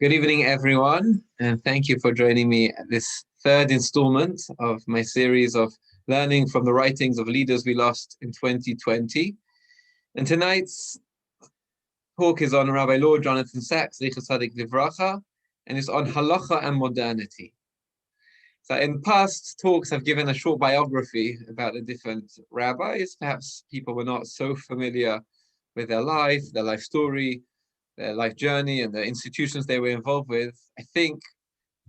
Good evening, everyone, and thank you for joining me at this third installment of my series of learning from the writings of leaders we lost in 2020. And tonight's talk is on Rabbi Lord Jonathan Sacks, Zecher Tzadik Livracha, and it's on Halacha and Modernity. So in past talks, I've given a short biography about the different rabbis. Perhaps people were not so familiar with their life story, their life journey, and the institutions they were involved with. I think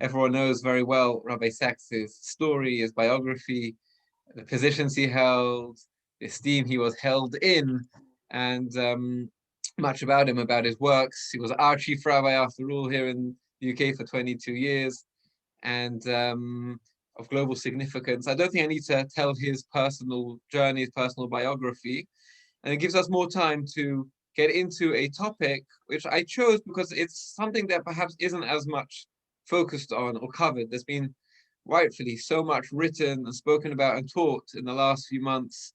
everyone knows very well Rabbi Sacks's story, his biography, the positions he held, the esteem he was held in, and much about him, about his works. He was our chief rabbi, after all, here in the UK for 22 years, and of global significance. I don't think I need to tell his personal journey, his personal biography, and it gives us more time to get into a topic which I chose because it's something that perhaps isn't as much focused on or covered. There's been rightfully so much written and spoken about and taught in the last few months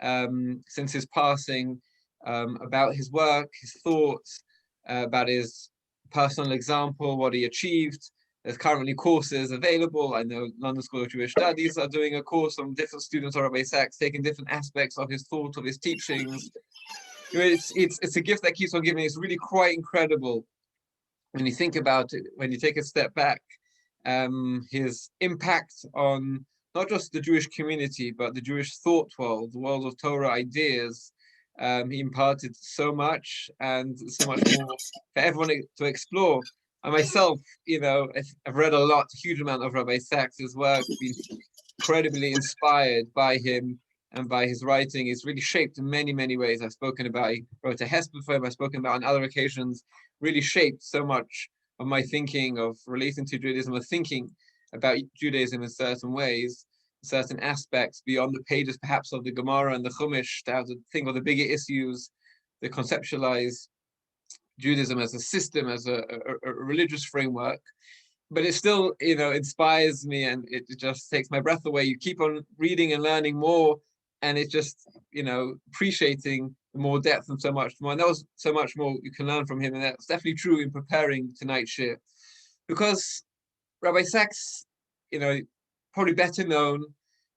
since his passing, about his work, his thoughts, about his personal example, what he achieved. There's currently courses available. I know London School of Jewish Studies are doing a course on different students of Rabbi Sacks, taking different aspects of his thought, of his teachings. It's a gift that keeps on giving. It's really quite incredible when you think about it, when you take a step back, his impact on not just the Jewish community, but the Jewish thought world, the world of Torah ideas. He imparted so much and so much more for everyone to explore. I myself, I've read a huge amount of Rabbi Sacks's work, been incredibly inspired by him and by his writing. It's really shaped in many, many ways. I've spoken about, I wrote a Hesper for him, I've spoken about on other occasions, really shaped so much of my thinking of relating to Judaism, of thinking about Judaism in certain ways, certain aspects beyond the pages perhaps of the Gemara and the Chumash, to think of the bigger issues, to conceptualize Judaism as a system, as a religious framework. But it still, inspires me, and it just takes my breath away. You keep on reading and learning more, and it's just, appreciating more depth and so much more. And that was so much more you can learn from him, and that's definitely true in preparing tonight's shir. Because Rabbi Sacks, probably better known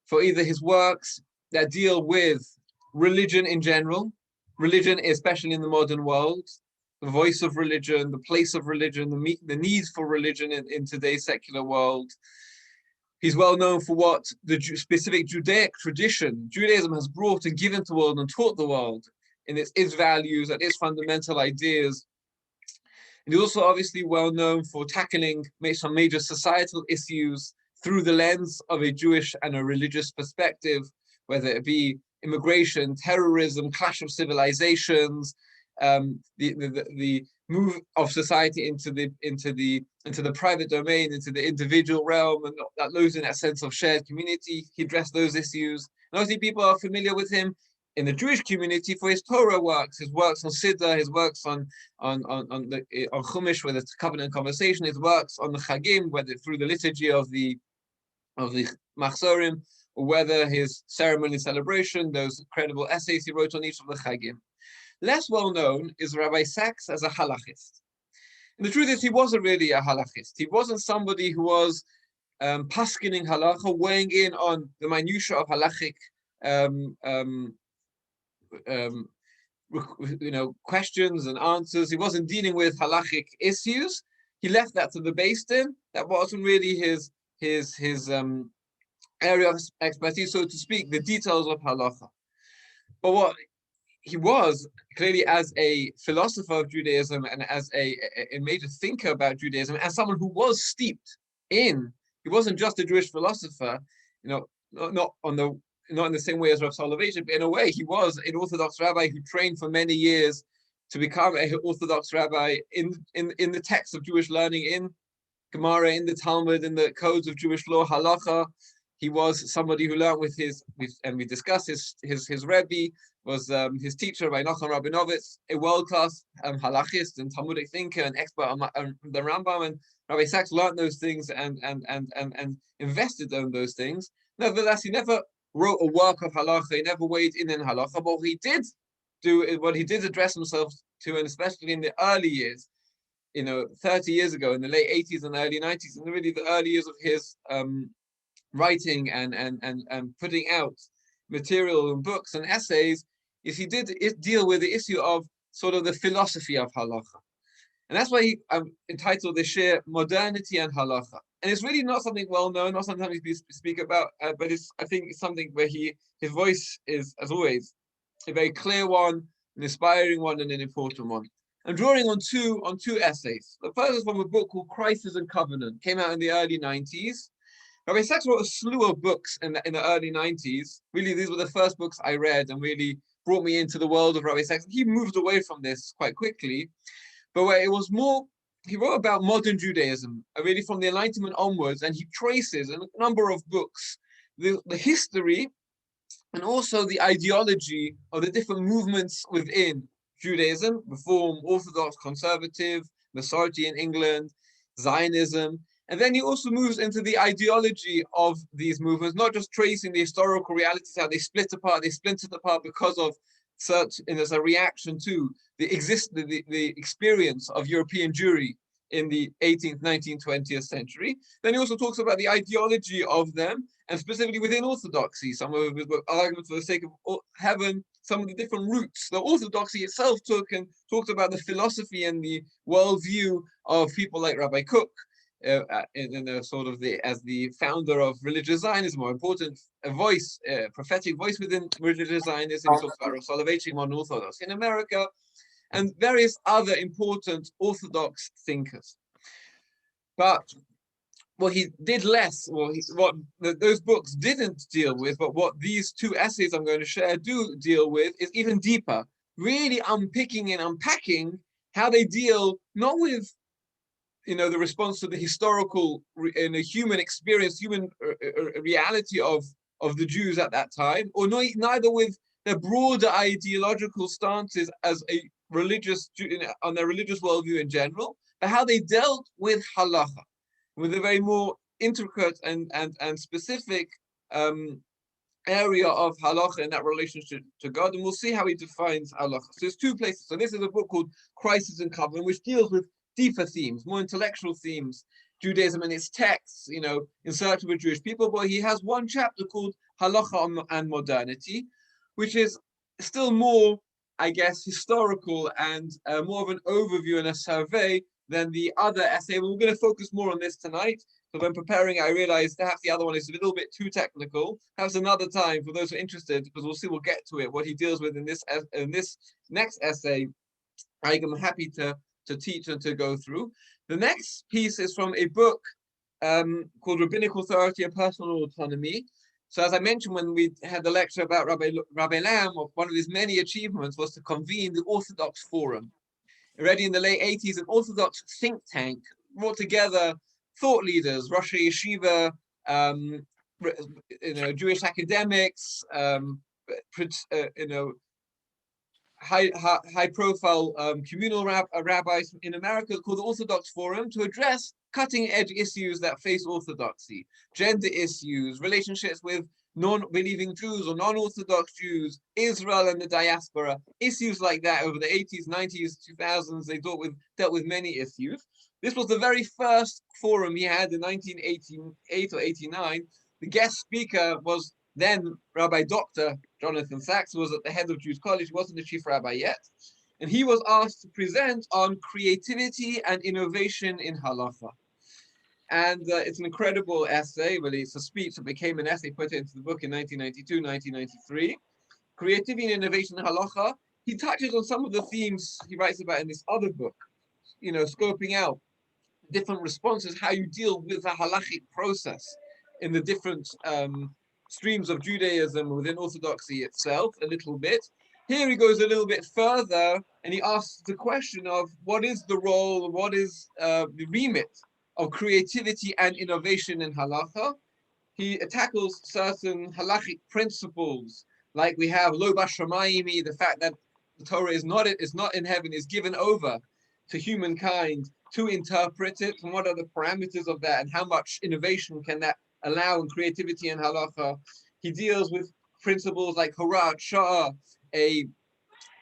for either his works that deal with religion in general, religion especially in the modern world, the voice of religion, the place of religion, the need for religion in today's secular world. He's well known for what the specific Judaic tradition, Judaism has brought and given to the world and taught the world in its values and its fundamental ideas. And he's also obviously well known for tackling some major societal issues through the lens of a Jewish and a religious perspective, whether it be immigration, terrorism, clash of civilizations, the move of society into the private domain, into the individual realm, and that losing that sense of shared community. He addressed those issues. And obviously people are familiar with him in the Jewish community for his Torah works, his works on Siddur, his works on Chumash, whether it's covenant conversation, his works on the Chagim, whether through the liturgy of the Machzorim, or whether his ceremony celebration, those incredible essays he wrote on each of the Chagim. Less well known is Rabbi Sacks as a halachist. And the truth is, he wasn't really a halachist. He wasn't somebody who was paskining halacha, weighing in on the minutiae of halachic questions and answers. He wasn't dealing with halachic issues. He left that to the Beis Din. That wasn't really his area of expertise, so to speak, the details of halacha. But what he was clearly, as a philosopher of Judaism and as a major thinker about Judaism, as someone who was steeped in, he wasn't just a Jewish philosopher, not in the same way as Rav Soloveitchik, but in a way he was an Orthodox rabbi who trained for many years to become an Orthodox rabbi in the text of Jewish learning, in Gemara, in the Talmud, in the codes of Jewish law, Halacha. He was somebody who learned with we discussed his Rabbi, was his teacher, Rabbi Nachman Rabinovitz, a world-class halachist and Talmudic thinker and expert on the Rambam. And Rabbi Sacks learned those things and invested in those things. Nevertheless, he never wrote a work of halacha. He never weighed in halacha. But what he did address himself to, and especially in the early years, 30 years ago in the late 80s and early 90s, and really the early years of his writing and putting out material and books and essays, is he did deal with the issue of sort of the philosophy of halacha. And that's why he entitled this share Modernity and Halacha. And it's really not something well known, not something we speak about, but I think it's something where his voice is, as always, a very clear one, an inspiring one, and an important one. I'm drawing on two essays. The first is from a book called Crisis and Covenant, came out in the early 90s. Rabbi Sachs wrote a slew of books in the early 90s. Really, these were the first books I read and really brought me into the world of Rabbi Sachs. He moved away from this quite quickly, but where it was more, he wrote about modern Judaism, really from the Enlightenment onwards, and he traces in a number of books the history and also the ideology of the different movements within Judaism: Reform, Orthodox, Conservative, Masorti in England, Zionism. And then he also moves into the ideology of these movements, not just tracing the historical realities, how they split apart, they splintered apart because of such, and as a reaction to the experience of European Jewry in the 18th, 19th, 20th century. Then he also talks about the ideology of them, and specifically within Orthodoxy, some of his arguments for the sake of heaven, some of the different routes that Orthodoxy itself took, and talked about the philosophy and the worldview of people like Rabbi Kook, as the founder of religious Zionism, or important voice, prophetic voice within religious Zionism. He talks about Rosh Soloveitchik, modern Orthodox in America, and various other important Orthodox thinkers. But what he did less, those books didn't deal with, but what these two essays I'm going to share do deal with, is even deeper, really unpicking and unpacking how they deal not with the response to the historical and the human experience, human reality of the Jews at that time, or neither with their broader ideological stances as a religious, on their religious worldview in general, but how they dealt with halacha, with a very more intricate and specific area of halacha in that relationship to God. And we'll see how he defines halacha. So there's two places. So this is a book called Crisis and Covenant, which deals with deeper themes, more intellectual themes, Judaism and its texts, in search of a Jewish people. But he has one chapter called Halacha and Modernity, which is still more, I guess, historical and more of an overview and a survey than the other essay. We're going to focus more on this tonight. So when preparing, I realized perhaps the other one is a little bit too technical. Perhaps another time for those who are interested, because we'll get to it, what he deals with in this next essay. I am happy to teach and to go through. The next piece is from a book called Rabbinical Authority and Personal Autonomy. So as I mentioned when we had the lecture about Rabbi Lam, one of his many achievements was to convene the Orthodox Forum. Already in the late 80s, an Orthodox think tank brought together thought leaders, Rosh Yeshiva, Jewish academics, high-profile communal rabbis in America, called the Orthodox Forum, to address cutting-edge issues that face Orthodoxy: gender issues, relationships with non-believing Jews or non-Orthodox Jews, Israel and the diaspora, issues like that. Over the 80s, 90s, 2000s, they dealt with many issues. This was the very first forum he had in 1988 or 89. The guest speaker was then Rabbi Dr. Jonathan Sachs, who was at the head of Jewish College. He wasn't the chief rabbi yet. And he was asked to present on creativity and innovation in halacha. And it's an incredible essay. Well, it's a speech that became an essay, put into the book in 1992, 1993. Creativity and innovation in halacha. He touches on some of the themes he writes about in this other book, scoping out different responses, how you deal with the halachic process in the different streams of Judaism within Orthodoxy itself a little bit. Here he goes a little bit further, and he asks the question of what is the role, what is the remit of creativity and innovation in halacha. He tackles certain halachic principles, like we have lo bashamayim, the fact that the Torah is not in heaven, is given over to humankind to interpret it, and what are the parameters of that, and how much innovation can that allow in creativity and halacha. He deals with principles like horat shah, a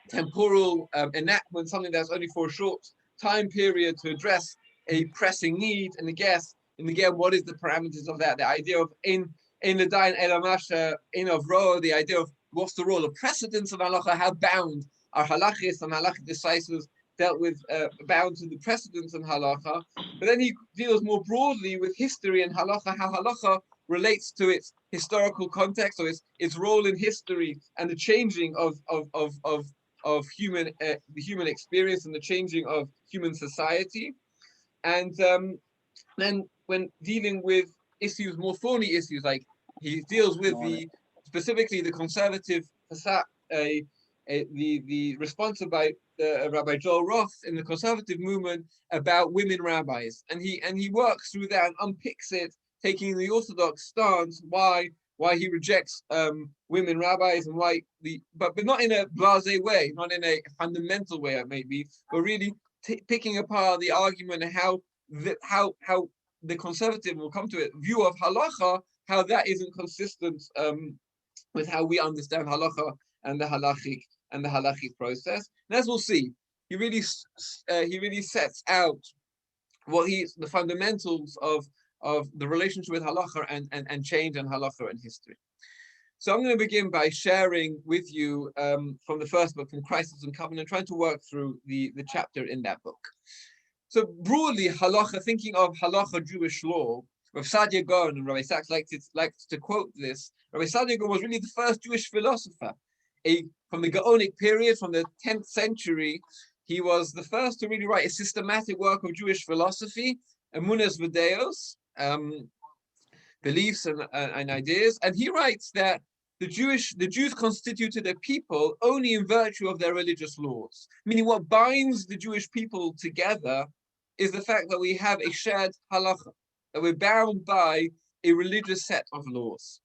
temporal enactment, something that's only for a short time period to address a pressing need, and again, what is the parameters of that? The idea of in the dain elamasha in of ro, the idea of what's the role of precedence of halacha, how bound are halachis and halachic decisives dealt with, bound to the precedence in halacha. But then he deals more broadly with history and halacha, how halacha relates to its historical context, or its role in history and the changing of human the human experience and the changing of human society. And then when dealing with issues, more thorny issues, like he deals with specifically the conservative the response by Rabbi Joel Roth in the conservative movement about women rabbis, and he works through that and unpicks it, taking the orthodox stance why he rejects women rabbis, and why but not in a blasé way, not in a fundamental way, maybe, but really picking apart the argument and how the conservative will come to it view of halacha, how that isn't consistent with how we understand halacha and the halachic process. And as we'll see, he really sets out the fundamentals of the relationship with halacha and change and halacha and history. So I'm going to begin by sharing with you from the first book, from Crisis and Covenant, trying to work through the chapter in that book. So broadly, halacha, thinking of halacha, Jewish law, Rav Sadia Gaon and Rabbi Sachs liked to quote this. Rabbi Sadia Gaon was really the first Jewish philosopher. From the Gaonic period, from the 10th century, he was the first to really write a systematic work of Jewish philosophy, emunas v'deos, beliefs and ideas. And he writes that the Jews constituted a people only in virtue of their religious laws. Meaning, what binds the Jewish people together is the fact that we have a shared halacha, that we're bound by a religious set of laws.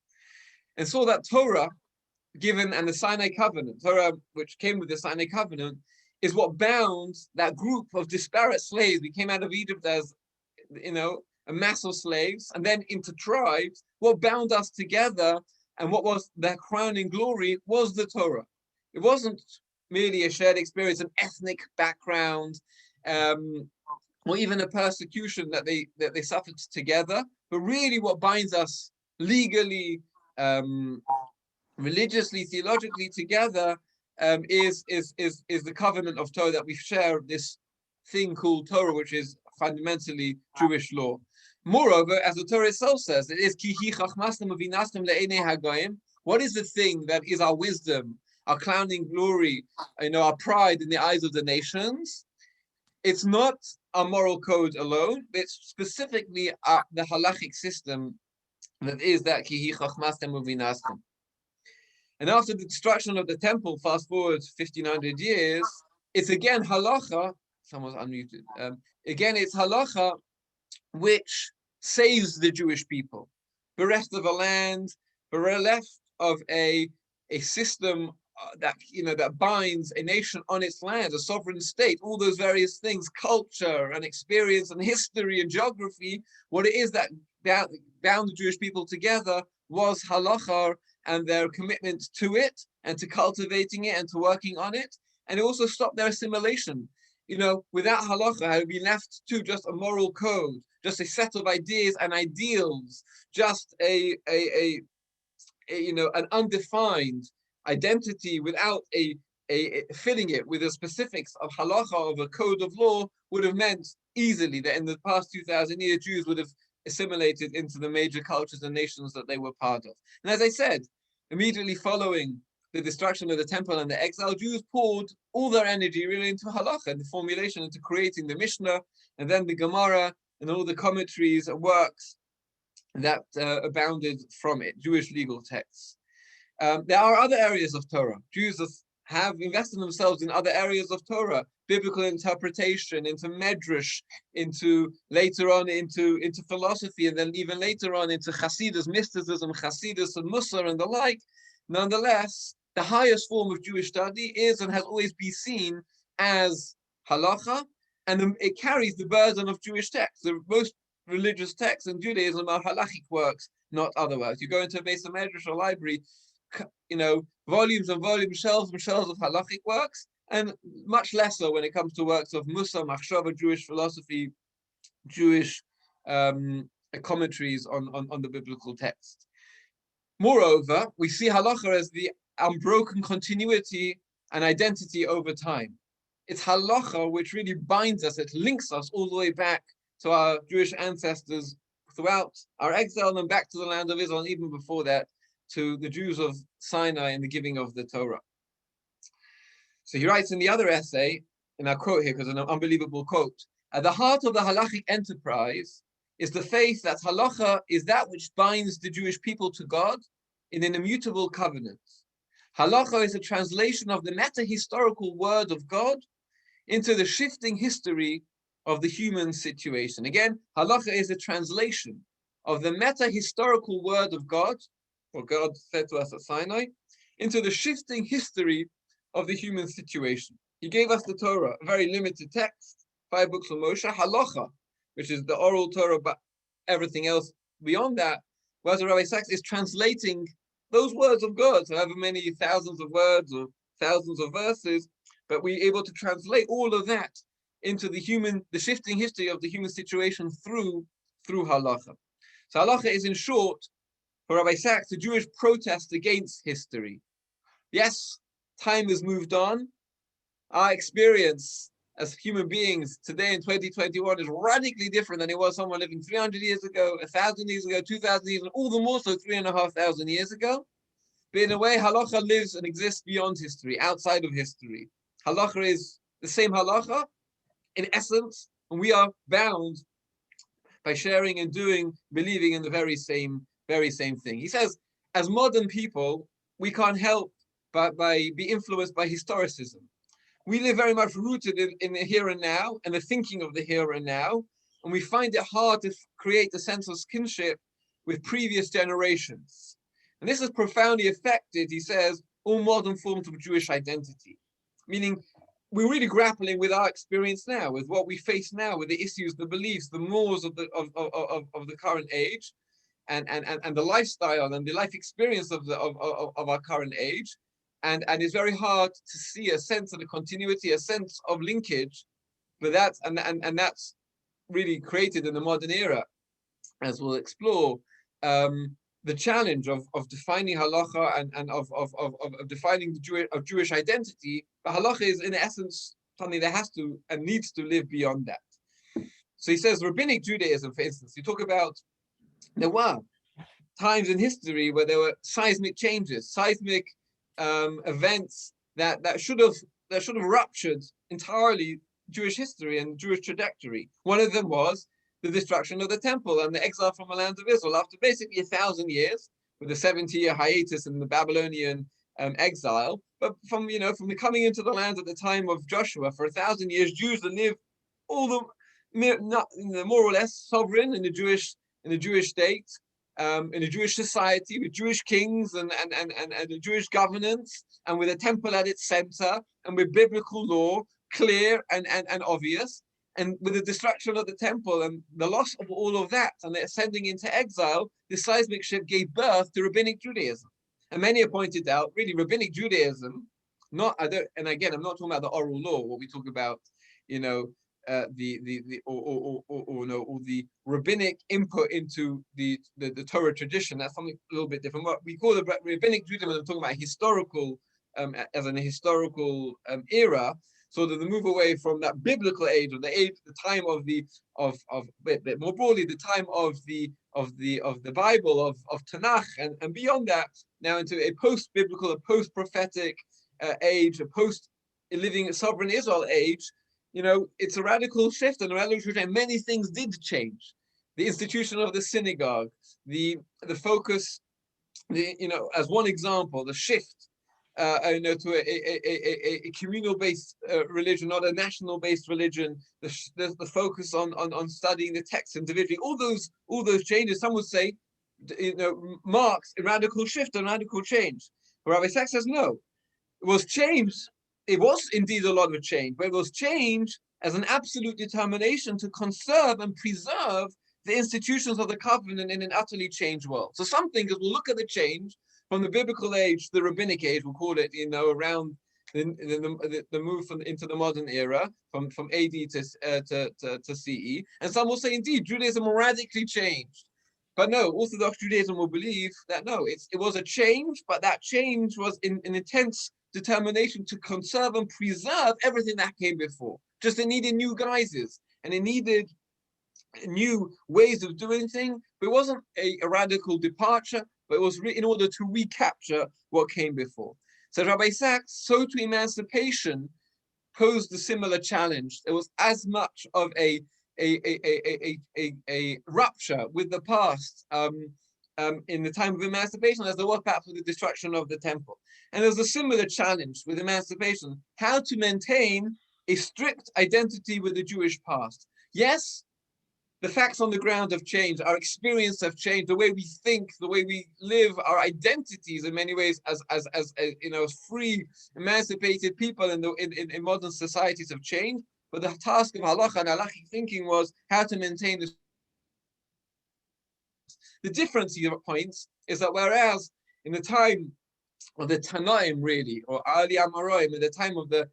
And so that Torah given, and the Sinai covenant, Torah which came with the Sinai covenant, is what bounds that group of disparate slaves. We came out of Egypt as, a mass of slaves, and then into tribes. What bound us together, and what was their crowning glory, was the Torah. It wasn't merely a shared experience, an ethnic background, or even a persecution that they suffered together, but really what binds us legally, religiously, theologically together, is the covenant of Torah, that we share this thing called Torah, which is fundamentally Jewish law. Moreover, as the Torah itself says, it is ki hi chachmastem uvinastem le'enei hagoyim. What is the thing that is our wisdom, our crowning glory, our pride in the eyes of the nations? It's not a moral code alone, but it's specifically the halachic system that is that ki hi chachmastem uvinastem. And after the destruction of the temple, fast forward 1500 years, it's again halacha. Someone's unmuted. Again, it's halacha which saves the Jewish people, bereft of a land, bereft of a system that binds a nation on its land, a sovereign state, all those various things, culture and experience and history and geography. What it is that bound the Jewish people together was halacha and their commitment to it and to cultivating it and to working on it. And it also stopped their assimilation. Without halacha, had it been left to just a moral code, just a set of ideas and ideals, just an undefined identity without a filling it with the specifics of halacha, of a code of law, would have meant easily that in the past 2,000 years, Jews would have assimilated into the major cultures and nations that they were part of. And as I said, immediately following the destruction of the temple and the exile, Jews poured all their energy really into halacha and the formulation, into creating the Mishnah and then the Gemara and all the commentaries and works that abounded from it, Jewish legal texts. There are other areas of Torah. Jews have invested themselves in other areas of Torah, biblical interpretation, into medrash, later on into philosophy, and then even later on into Hasidus, mysticism, Hasidus and Musar and the like. Nonetheless, the highest form of Jewish study is and has always been seen as halacha, and it carries the burden of Jewish texts. The most religious texts in Judaism are halachic works, not otherwise. You go into a Beis Medrash or library, volumes and volumes, shelves and shelves of halachic works, and much lesser when it comes to works of Musa, Machshava, Jewish philosophy, Jewish commentaries on the biblical text. Moreover, we see halacha as the unbroken continuity and identity over time. It's halacha which really binds us, it links us all the way back to our Jewish ancestors throughout our exile and back to the land of Israel, and even before that, to the Jews of Sinai and the giving of the Torah. So he writes in the other essay, and I'll quote here because it's an unbelievable quote, at the heart of the halachic enterprise is the faith that halacha is that which binds the Jewish people to God in an immutable covenant. Halacha is a translation of the meta-historical word of God into the shifting history of the human situation. Again, halacha is a translation of the meta-historical word of God, or God said to us at Sinai, into the shifting history of the human situation. He gave us the Torah, a very limited text, 5 books of Moshe, halacha, which is the oral Torah, but everything else beyond that, whereas the Rabbi Sachs is translating those words of God, so however many thousands of words or thousands of verses, but we're able to translate all of that into the shifting history of the human situation through halacha. So halacha is, in short, for Rabbi Sachs, the Jewish protest against history. Yes, time has moved on. Our experience as human beings today in 2021 is radically different than it was someone living 300 years ago, 1,000 years ago, 2,000 years ago, all the more so 3,500 years ago. But in a way, halacha lives and exists beyond history, outside of history. Halacha is the same halacha in essence, and we are bound by sharing and doing, believing in the very same thing. He says, as modern people, we can't help but be influenced by historicism. We live very much rooted in the here and now and the thinking of the here and now, and we find it hard to create a sense of kinship with previous generations. And this has profoundly affected, he says, all modern forms of Jewish identity. Meaning, we're really grappling with our experience now, with what we face now, with the issues, the beliefs, the mores of the current age, and the lifestyle and the life experience of our current age. And it's very hard to see a sense of the continuity, a sense of linkage, but that's really created in the modern era, as we'll explore, the challenge of defining halacha and of defining the Jewish identity. But halacha is in essence something that has to and needs to live beyond that. So he says rabbinic Judaism, for instance, you talk about there were times in history where there were seismic changes, seismic events that should have ruptured entirely Jewish history and Jewish trajectory. One of them was the destruction of the temple and the exile from the land of Israel after basically 1,000 years, with a 70-year hiatus in the Babylonian exile. But from the coming into the land at the time of Joshua, for 1,000 years, Jews that lived more or less sovereign in the Jewish state, in a Jewish society with Jewish kings and a Jewish governance, and with a temple at its center, and with biblical law clear and obvious. And with the destruction of the temple and the loss of all of that, and the ascending into exile, this seismic shift gave birth to rabbinic Judaism. And many have pointed out, really, rabbinic Judaism, and again, I'm not talking about the oral law, what we talk about, the rabbinic input into the Torah tradition. That's something a little bit different. What we call the rabbinic Judaism, I'm talking about historical, as an historical era. So that the move away from that biblical age, or the time of more broadly, the time of the Bible, of Tanakh, and beyond that, now into a post-biblical, a post-prophetic age, a post-living sovereign Israel age. It's a radical shift and a radical shift, and many things did change. The institution of the synagogue, the focus, as one example, the shift. To a communal-based religion, not a national-based religion. The focus on studying the text individually. All those changes, some would say, marks a radical shift, a radical change. But Rabbi Sachs says no. It was change. It was indeed a lot of change, but it was change as an absolute determination to conserve and preserve the institutions of the covenant in an utterly changed world. So some thinkers will look at the change from the biblical age to the rabbinic age, we'll call it, around the move into the modern era from AD to CE, and some will say indeed Judaism radically changed. But no, Orthodox Judaism will believe that no, it was a change, but that change was in an intense determination to conserve and preserve everything that came before. Just it needed new guises and it needed new ways of doing things, but it wasn't a radical departure, but it was in order to recapture what came before. So Rabbi Sachs, so to emancipation, posed a similar challenge. There was as much of a rupture with the past in the time of emancipation as there was perhaps with the destruction of the temple. And there was a similar challenge with emancipation, how to maintain a strict identity with the Jewish past. Yes, the facts on the ground have changed, our experience have changed, the way we think, the way we live, our identities in many ways as free, emancipated people in modern societies have changed. But the task of halacha and halachic thinking was how to maintain this. The difference here points is that whereas in the time of the Tanaim, really, or Ali Amaroim, at the time of the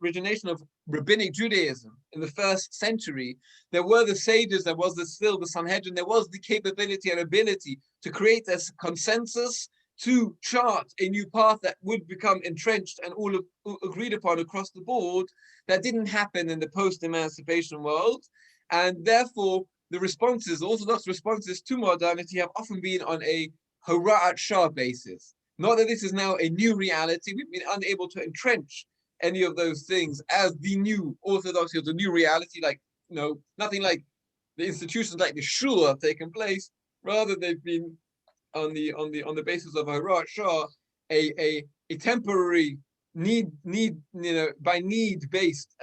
origination of rabbinic Judaism in the 1st century, there were the sages, there was still the Sanhedrin, there was the capability and ability to create a consensus to chart a new path that would become entrenched and all agreed upon across the board. That didn't happen in the post-emancipation world, and therefore the responses, Orthodox responses to modernity, have often been on a Hora'at Shah basis. Not that this is now a new reality. We've been unable to entrench any of those things as the new orthodoxy or the new reality, like nothing like the institutions like the shul have taken place. Rather, they've been on the basis of Hora'at Shah, a temporary by need based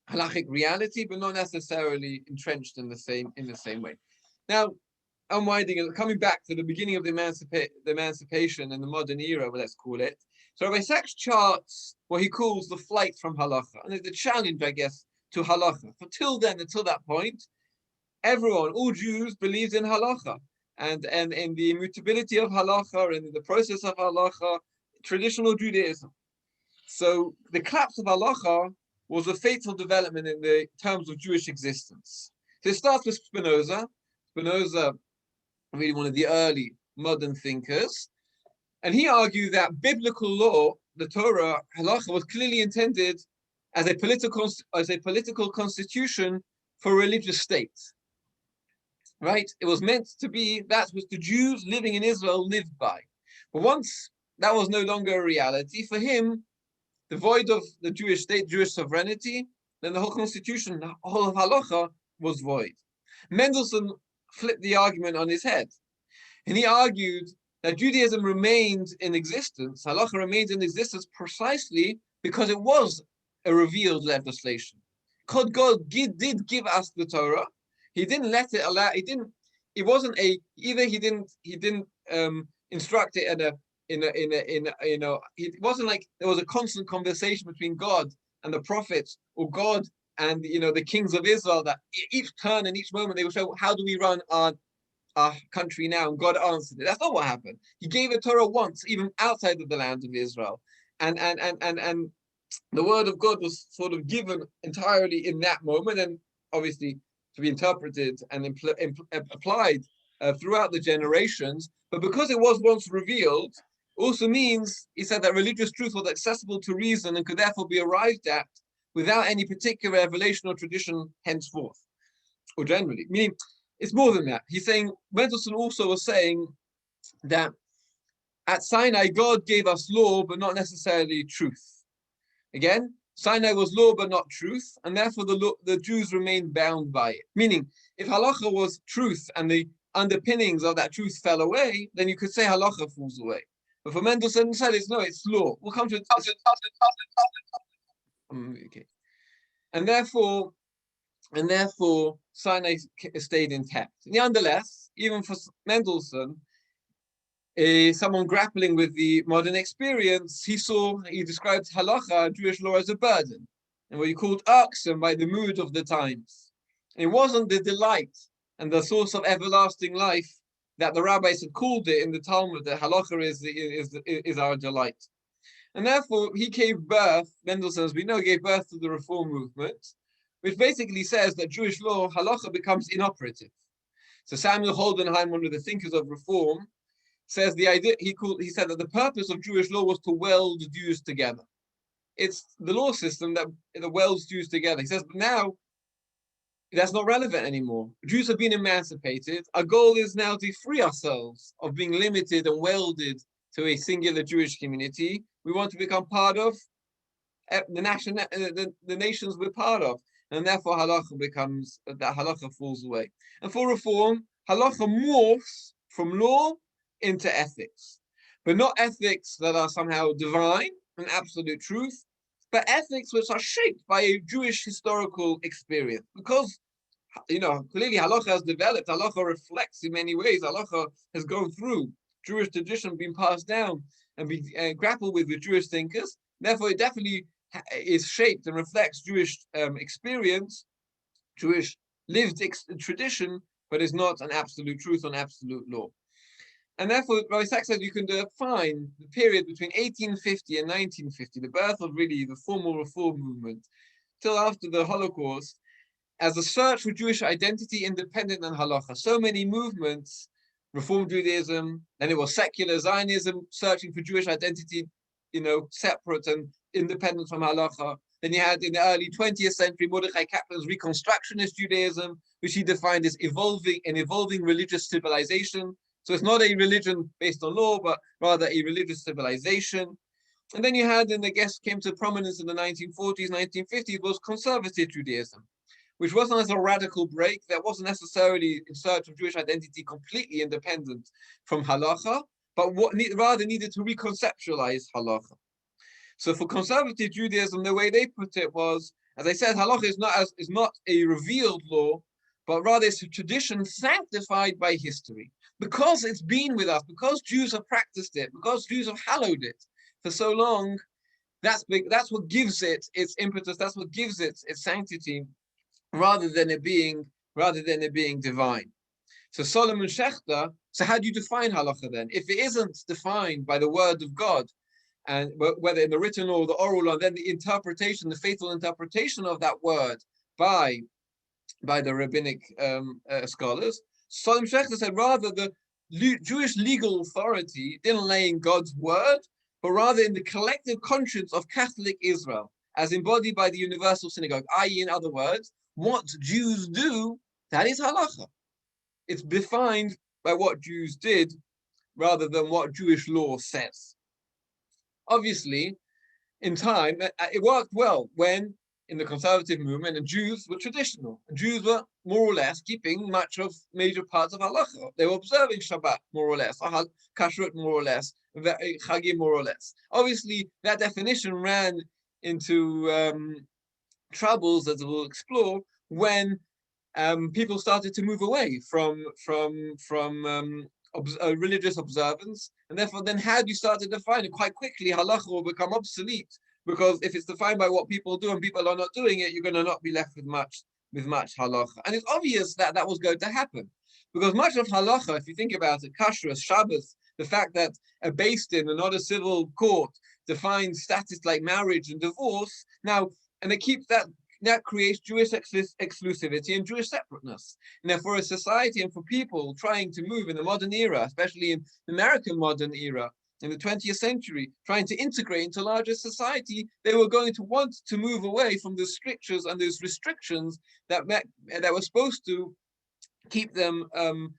halachic reality, but not necessarily entrenched in the same way. Now, unwinding, coming back to the beginning of the emancipation in the modern era, let's call it. So Rabbi Sachs charts what he calls the flight from halacha, and it's a challenge, I guess, to halacha. Until that point, everyone, all Jews, believed in halacha, and in the immutability of halacha, and in the process of halacha, traditional Judaism. So the collapse of halacha was a fateful development in the terms of Jewish existence. So it starts with Spinoza, really one of the early modern thinkers, and he argued that biblical law, the Torah, halacha, was clearly intended as a political constitution for a religious state. Right? It was meant to be that which the Jews living in Israel lived by. But once that was no longer a reality for him, the void of the Jewish state, Jewish sovereignty, then the whole constitution, the whole of halacha was void. Mendelssohn flipped the argument on his head. And he argued that Judaism remained in existence, halacha remains in existence precisely because it was a revealed legislation. God did give us the Torah. He didn't let it allow, it wasn't he didn't instruct it it wasn't like there was a constant conversation between God and the prophets, or God and the kings of Israel, that each turn and each moment they would show, how do we run our country now? And God answered it. That's not what happened. He gave a Torah once, even outside of the land of Israel, and the word of God was sort of given entirely in that moment, and obviously to be interpreted and applied throughout the generations. But because it was once revealed, also means, he said, that religious truth was accessible to reason and could therefore be arrived at without any particular revelation or tradition henceforth, or generally. Meaning, it's more than that. He's saying, Mendelssohn also was saying that at Sinai, God gave us law, but not necessarily truth. Again, Sinai was law, but not truth, and therefore the Jews remained bound by it. Meaning, if halacha was truth and the underpinnings of that truth fell away, then you could say halacha falls away. But for Mendelssohn said, it's law. We'll come to it. Okay. And therefore, Sinai stayed intact. Nonetheless, even for Mendelssohn, someone grappling with the modern experience, he described halacha, Jewish law, as a burden, and what he called irksome by the mood of the times. And it wasn't the delight and the source of everlasting life that the rabbis had called it in the Talmud that halacha is our delight. And therefore, he gave birth, Mendelssohn, as we know, gave birth to the Reform movement, which basically says that Jewish law, halacha, becomes inoperative. So Samuel Holdenheim, one of the thinkers of Reform, says the idea, he said that the purpose of Jewish law was to weld Jews together. It's the law system that welds Jews together. He says, but now that's not relevant anymore. Jews have been emancipated. Our goal is now to free ourselves of being limited and welded to a singular Jewish community. We want to become part of the nations we're part of. And therefore halacha falls away. And for Reform, halacha morphs from law into ethics. But not ethics that are somehow divine and absolute truth, but ethics which are shaped by a Jewish historical experience. Because clearly halacha has developed, halacha reflects in many ways, halacha has gone through Jewish tradition, been passed down and been grappled with Jewish thinkers. Therefore, it definitely is shaped and reflects Jewish experience, Jewish lived tradition, but is not an absolute truth, an absolute law. And therefore, Rabbi Sachs says you can define the period between 1850 and 1950, the birth of really the formal Reform movement, till after the Holocaust, as a search for Jewish identity independent than halacha. So many movements, Reform Judaism, then it was secular Zionism, searching for Jewish identity, separate and independent from halacha. Then you had in the early 20th century Mordechai Kaplan's Reconstructionist Judaism, which he defined as evolving religious civilization. So it's not a religion based on law, but rather a religious civilization. And then you had, came to prominence in the 1940s, 1950s, was conservative Judaism, which wasn't as a radical break, that wasn't necessarily in search of Jewish identity completely independent from halacha, but rather needed to reconceptualize halacha. So for conservative Judaism, the way they put it was, as I said, halacha is not a revealed law, but rather it's a tradition sanctified by history. Because it's been with us, because Jews have practiced it, because Jews have hallowed it for so long, that's what gives it its impetus, that's what gives it its sanctity, rather than it being divine. So Solomon Schechter, so how do you define halacha then? If it isn't defined by the word of God, and whether in the written or the oral, and then the interpretation, the faithful interpretation of that word by the rabbinic scholars, Solomon Schechter said rather the Jewish legal authority didn't lay in God's word, but rather in the collective conscience of Catholic Israel, as embodied by the universal synagogue, i.e., in other words, what Jews do, that is halacha. It's defined by what Jews did rather than what Jewish law says. Obviously, in time, it worked well when in the conservative movement, and Jews were traditional. And Jews were more or less keeping much of major parts of halacha. They were observing Shabbat more or less, kashrut more or less, chagim more or less. Obviously, that definition ran into troubles, as we'll explore, when people started to move away from religious observance, and therefore, then how do you start to define it? Quite quickly, halacha will become obsolete, because if it's defined by what people do and people are not doing it, you're going to not be left with much halacha. And it's obvious that that was going to happen, because much of halacha, if you think about it, kashrus, Shabbos, the fact that a beis din and not a civil court defines status like marriage and divorce, now, and they keep that creates Jewish exclusivity and Jewish separateness. Now, for a society and for people trying to move in the modern era, especially in the American modern era, in the 20th century, trying to integrate into larger society, they were going to want to move away from the strictures and those restrictions that were supposed to keep them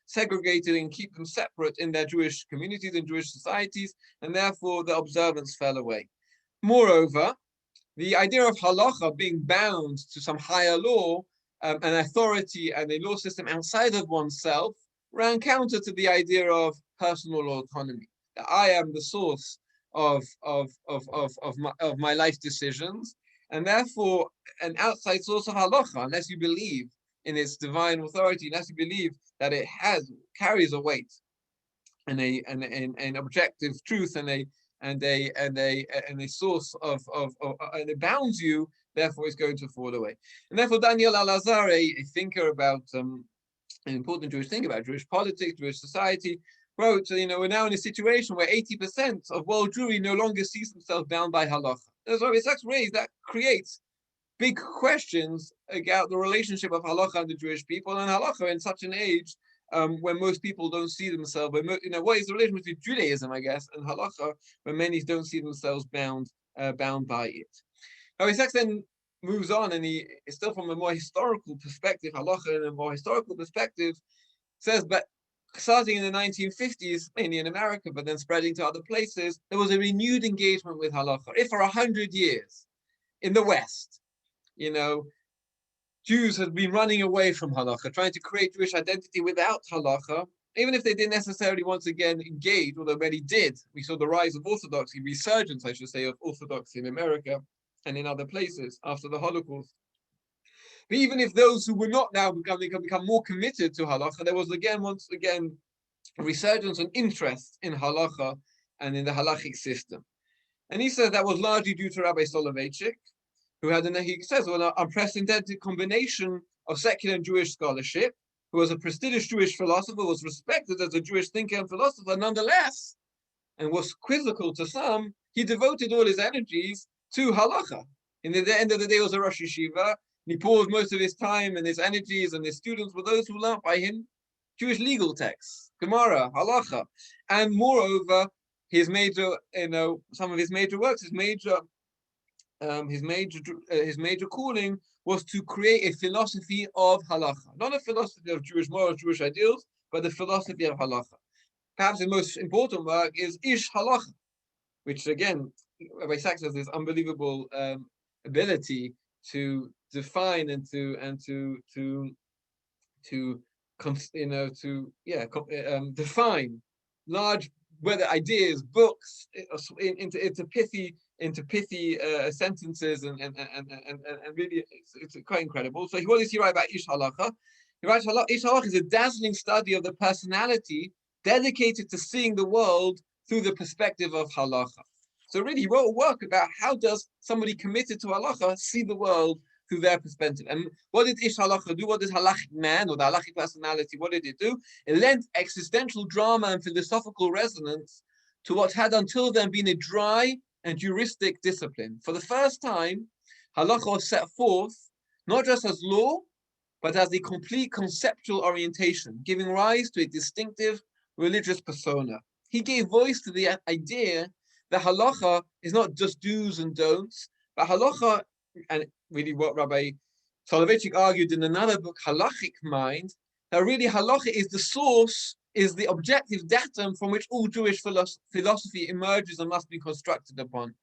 segregated and keep them separate in their Jewish communities and Jewish societies, and therefore the observance fell away. Moreover, the idea of halacha being bound to some higher law, an authority and a law system outside of oneself, ran counter to the idea of personal autonomy. That I am the source of my life decisions, and therefore an outside source of halacha, unless you believe in its divine authority, unless you believe that it carries a weight and an objective truth and a source of and it bounds you, therefore it's going to fall away. And therefore Daniel Al-Azhar, a thinker about an important Jewish thing about Jewish politics, Jewish society, wrote, we're now in a situation where 80% of world Jewry no longer sees themselves bound by halacha. As Rabbi Sachs raised, that creates big questions about the relationship of halacha and the Jewish people, and halacha in such an age when most people don't see themselves. What is the relation between Judaism, I guess, and halacha, when many don't see themselves bound by it. Rabbi Sachs then moves on, and he is still from a more historical perspective, halacha in a more historical perspective, says, but starting in the 1950s, mainly in America, but then spreading to other places, there was a renewed engagement with halacha. If for 100 years in the West, Jews had been running away from halacha, trying to create Jewish identity without halacha, even if they didn't necessarily once again engage, although many did. We saw the rise of orthodoxy, resurgence, I should say, of orthodoxy in America and in other places after the Holocaust. But even if those who were not now become more committed to halacha, there was once again, a resurgence and interest in halacha and in the halachic system. And he says that was largely due to Rabbi Soloveitchik, who had, he says, an unprecedented combination of secular and Jewish scholarship, who was a prestigious Jewish philosopher, was respected as a Jewish thinker and philosopher, nonetheless, and was quizzical to some, he devoted all his energies to halacha. In the end of the day, he was a Rosh Yeshiva, and he poured most of his time and his energies and his students were those who learned by him Jewish legal texts, Gemara, halacha, and moreover, his major, some of his major works, his major calling was to create a philosophy of halacha, not a philosophy of Jewish morals, Jewish ideals, but the philosophy of halacha. Perhaps the most important work is Ish Halacha, which again, Rabbi Sachs has this unbelievable ability to define and define large, whether ideas, books, into pithy sentences, and really it's quite incredible. So what does he write about Ish Halacha? He writes, Ish Halacha is a dazzling study of the personality dedicated to seeing the world through the perspective of halacha. So really, he wrote a work about how does somebody committed to halacha see the world through their perspective. And what did Ish Halacha do? What did halachic man or the halachic personality, what did it do? It lent existential drama and philosophical resonance to what had until then been a dry and juristic discipline. For the first time, halacha was set forth not just as law, but as a complete conceptual orientation, giving rise to a distinctive religious persona. He gave voice to the idea that halacha is not just do's and don'ts, but halacha, and really what Rabbi Soloveitchik argued in another book, Halachic Mind, that really halacha is the source, is the objective datum from which all Jewish philosophy emerges and must be constructed upon.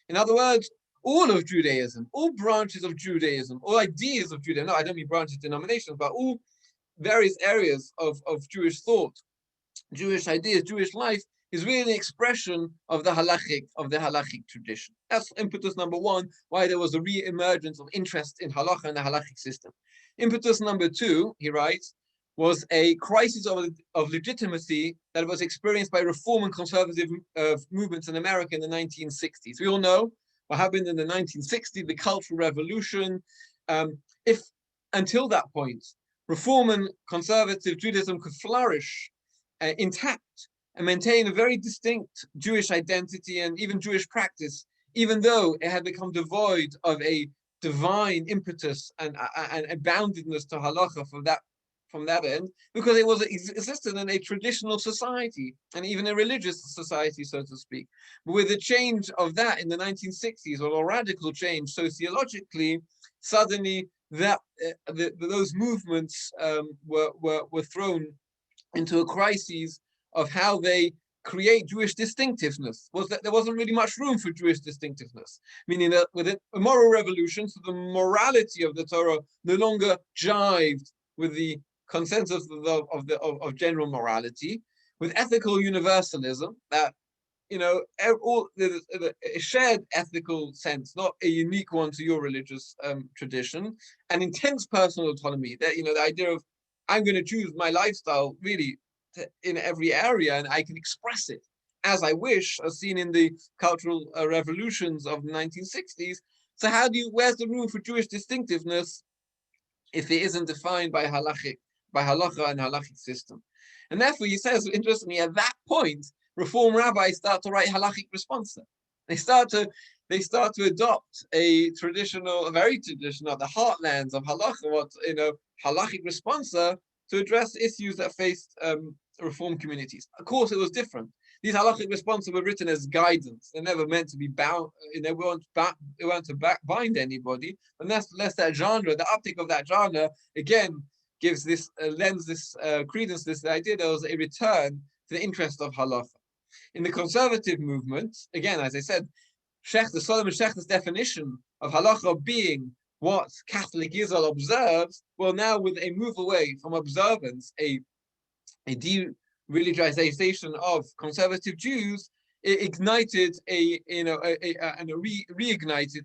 In other words, all of Judaism, all branches of Judaism, all ideas of Judaism, no, I don't mean branches, denominations, but all various areas of Jewish thought, Jewish ideas, Jewish life, is really an expression of the halachic tradition. That's impetus number one, why there was a re-emergence of interest in halacha and the halachic system. Impetus number two, he writes, was a crisis of legitimacy that was experienced by reform and conservative movements in America in the 1960s. We all know what happened in the 1960s, the Cultural Revolution. If until that point, reform and conservative Judaism could flourish intact and maintain a very distinct Jewish identity and even Jewish practice, even though it had become devoid of a divine impetus and boundedness to halacha from that end, because it was existed in a traditional society and even a religious society, so to speak. But with the change of that in the 1960s, or a radical change sociologically, suddenly that those movements were thrown into a crisis of how they create Jewish distinctiveness. Was that there wasn't really much room for Jewish distinctiveness, meaning that with a moral revolution, so the morality of the Torah no longer jived with the consensus of general morality, with ethical universalism, that all a shared ethical sense, not a unique one to your religious tradition, and intense personal autonomy. That the idea of I'm going to choose my lifestyle really in every area, and I can express it as I wish, as seen in the cultural revolutions of the 1960s. So where's the room for Jewish distinctiveness if it isn't defined by halachic by halacha and halachic system. And therefore, he says, interestingly, at that point, Reform rabbis start to write halachic responsa. They start to adopt a very traditional, the heartlands of halacha, halachic responsa to address issues that faced Reform communities. Of course, it was different. These halachic responses were written as guidance. They're never meant to be bound. They weren't to bind anybody. And that's that genre. The optic of that genre again gives this lends this credence. This idea there was a return to the interest of halacha. In the conservative movement, again, as I said, Solomon Schechter's definition of halacha being what Catholic Israel observes, well, now with a move away from observance, a de-religiousation of conservative Jews, it ignited reignited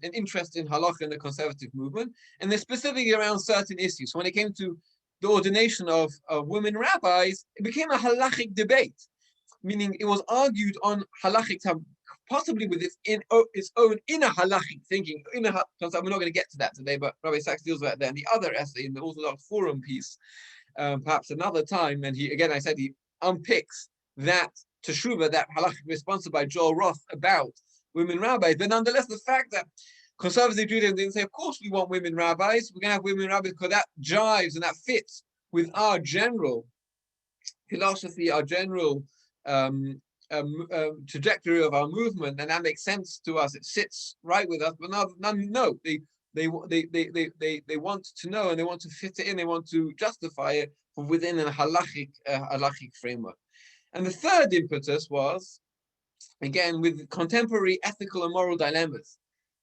an interest in halacha in the conservative movement, and they're specifically around certain issues. So when it came to the ordination of women rabbis, it became a halachic debate, meaning it was argued on halachic time, possibly with its own inner halachic thinking. We're not going to get to that today, but Rabbi Sachs deals with that in the other essay, in the Orthodox Forum piece, perhaps another time. And he unpicks that teshuvah, that halachic response by Joel Roth about women rabbis. But nonetheless, the fact that conservative Judaism didn't say, of course we want women rabbis, we're going to have women rabbis because that jives and that fits with our general philosophy, our general trajectory of our movement, and that makes sense to us. It sits right with us. But no, they want to know, and they want to fit it in. They want to justify it within a halachic framework. And the third impetus was, again, with contemporary ethical and moral dilemmas.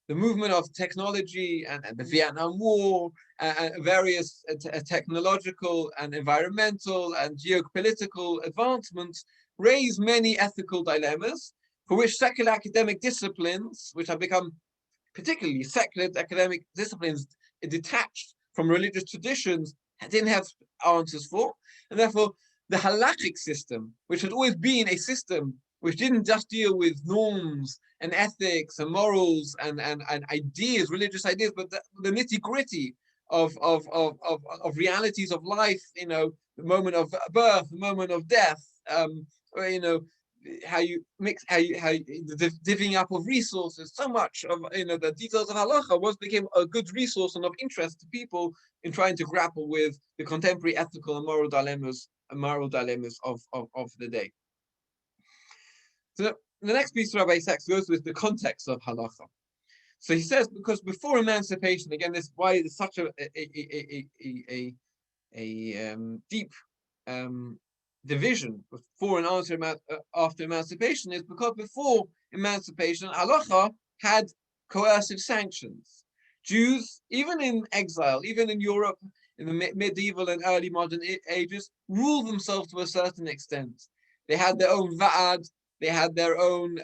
The movement of technology and the Vietnam War, and various technological and environmental and geopolitical advancements raise many ethical dilemmas for which secular academic disciplines, which have become particularly secular academic disciplines detached from religious traditions, didn't have answers for. And therefore, the halachic system, which had always been a system which didn't just deal with norms and ethics and morals and ideas, religious ideas, but the nitty-gritty of realities of life, the moment of birth, the moment of death, how you mix, the divvying up of resources, so much of the details of halacha became a good resource and of interest to people in trying to grapple with the contemporary ethical and moral dilemmas of the day. So the next piece Rabbi Sachs goes with the context of halacha. So he says, because before emancipation, again, this is why it's such a deep division before and after emancipation, is because before emancipation, halacha had coercive sanctions. Jews, even in exile, even in Europe, in the medieval and early modern ages, ruled themselves to a certain extent. They had their own va'ad, they had their own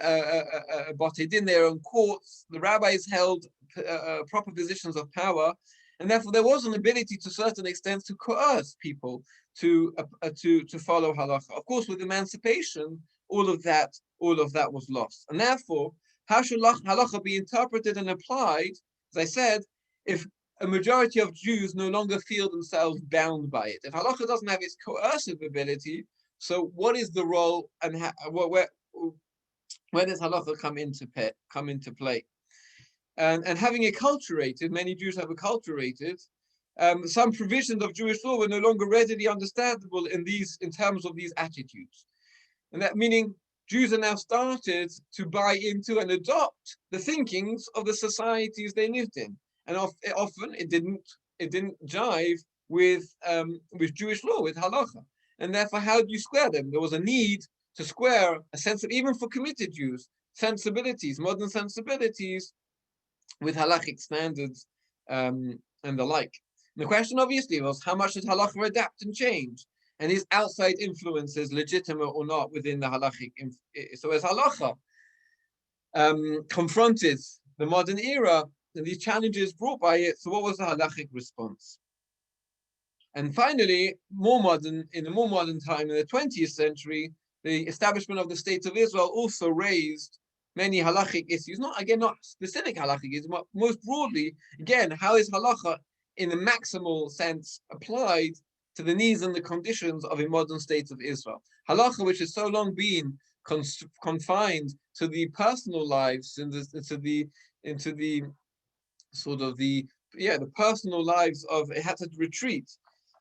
botedin, their own courts. The rabbis held proper positions of power, and therefore there was an ability to a certain extent to coerce people to follow halacha. Of course, with emancipation, all of that was lost, and therefore, how should halacha be interpreted and applied? As I said, if a majority of Jews no longer feel themselves bound by it, if halacha doesn't have its coercive ability, so what is the role, and where does halacha come into play? And having acculturated, many Jews have acculturated, some provisions of Jewish law were no longer readily understandable in terms of these attitudes. And that meaning Jews are now started to buy into and adopt the thinkings of the societies they lived in. And often it didn't jive with Jewish law, with halacha. And therefore, how do you square them? There was a need to square a sense of, even for committed Jews, modern sensibilities, with halachic standards and the like. And the question obviously was, how much did halacha adapt and change? And is outside influences legitimate or not within the halachic? So as halacha confronted the modern era and these challenges brought by it, so what was the halachic response? And finally, in the more modern time, in the 20th century, the establishment of the State of Israel also raised many halachic issues, not specific halachic issues, but most broadly, again, how is halacha in the maximal sense applied to the needs and the conditions of a modern state of Israel. Halacha, which has so long been confined to the personal lives, into the sort of the personal lives of, it had to retreat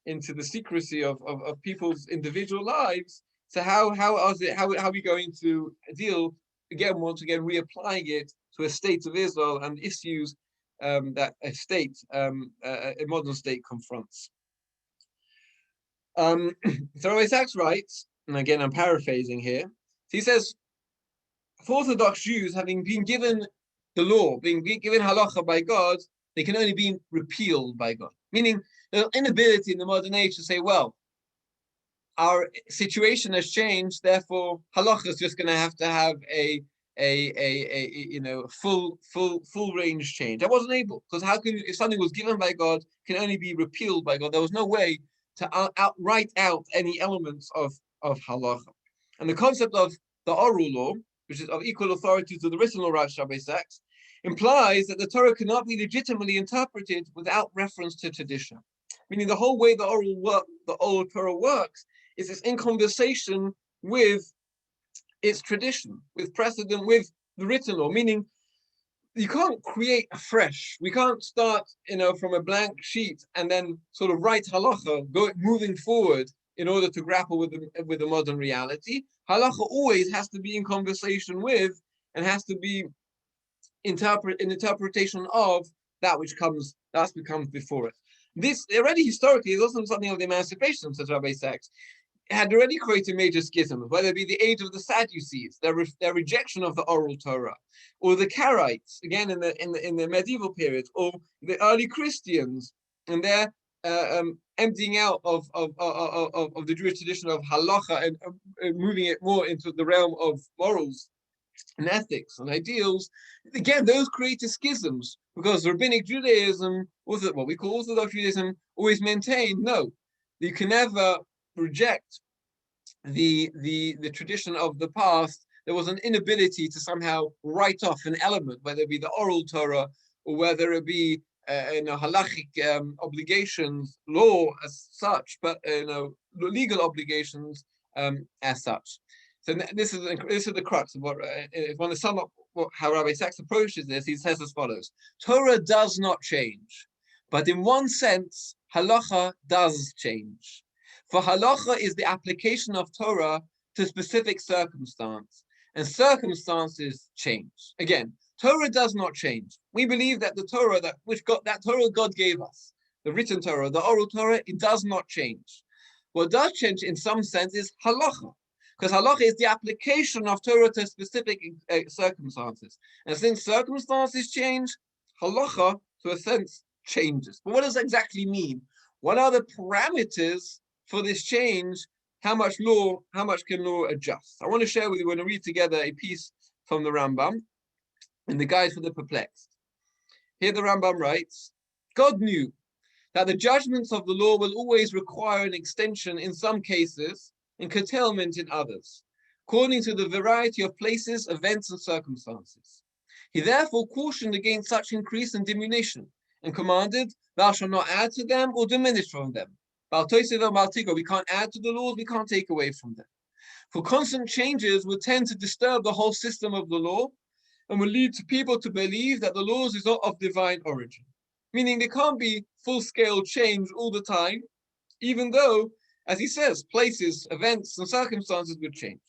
into the secrecy of people's individual lives. So how are we going to deal again, once again, reapplying it to a state of Israel and issues that a modern state confronts? So Rabbi Sachs writes, and again I'm paraphrasing here. He says, for Orthodox Jews, having been given the law, being given halacha by God, they can only be repealed by God. Meaning, the inability in the modern age to say, well, our situation has changed, therefore halacha is just going to have a full range change. I wasn't able, because how can, if something was given by God, can only be repealed by God? There was no way to write out any elements of halacha. And the concept of the oral law, which is of equal authority to the written law, Rabbi Sachs, implies that the Torah cannot be legitimately interpreted without reference to tradition. Meaning the whole way the oral Torah works is it's in conversation with its tradition, with precedent, with the written law. Meaning you can't create afresh. We can't start, from a blank sheet and then sort of write halacha, moving forward in order to grapple with the modern reality. Halacha always has to be in conversation with and has to be interpretation of that which comes before it. This already historically is also something of the emancipation, says Rabbi Sachs. It had already created major schisms, whether it be the age of the Sadducees, their rejection of the oral Torah, or the Karaites, again in the medieval period, or the early Christians and their emptying out of the Jewish tradition of halacha and moving it more into the realm of morals and ethics and ideals. Again, those created schisms because rabbinic Judaism, also what we call Orthodox Judaism, always maintained no, you can never reject the tradition of the past. There was an inability to somehow write off an element, whether it be the oral Torah or whether it be halachic obligations, law as such, but legal obligations as such. So this is the crux of what, if you want to sum up how Rabbi Sachs approaches this, he says as follows: Torah does not change, but in one sense, halacha does change. For halacha is the application of Torah to specific circumstance, and circumstances change. Again, Torah does not change. We believe that the Torah that Torah God gave us, the written Torah, the oral Torah, it does not change. What does change in some sense is halacha, because halacha is the application of Torah to specific circumstances. And since circumstances change, halacha, to a sense, changes. But what does that exactly mean? What are the parameters for this change? How much can law adjust? I want to share with you, we're going to read together a piece from the Rambam in the Guide for the Perplexed. Here the Rambam writes, God knew that the judgments of the law will always require an extension in some cases and curtailment in others, according to the variety of places, events, and circumstances. He therefore cautioned against such increase and diminution, and commanded, thou shalt not add to them or diminish from them. We can't add to the laws, we can't take away from them. For constant changes would tend to disturb the whole system of the law and will lead to people to believe that the laws is not of divine origin. Meaning there can't be full-scale change all the time, even though, as he says, places, events, and circumstances would change.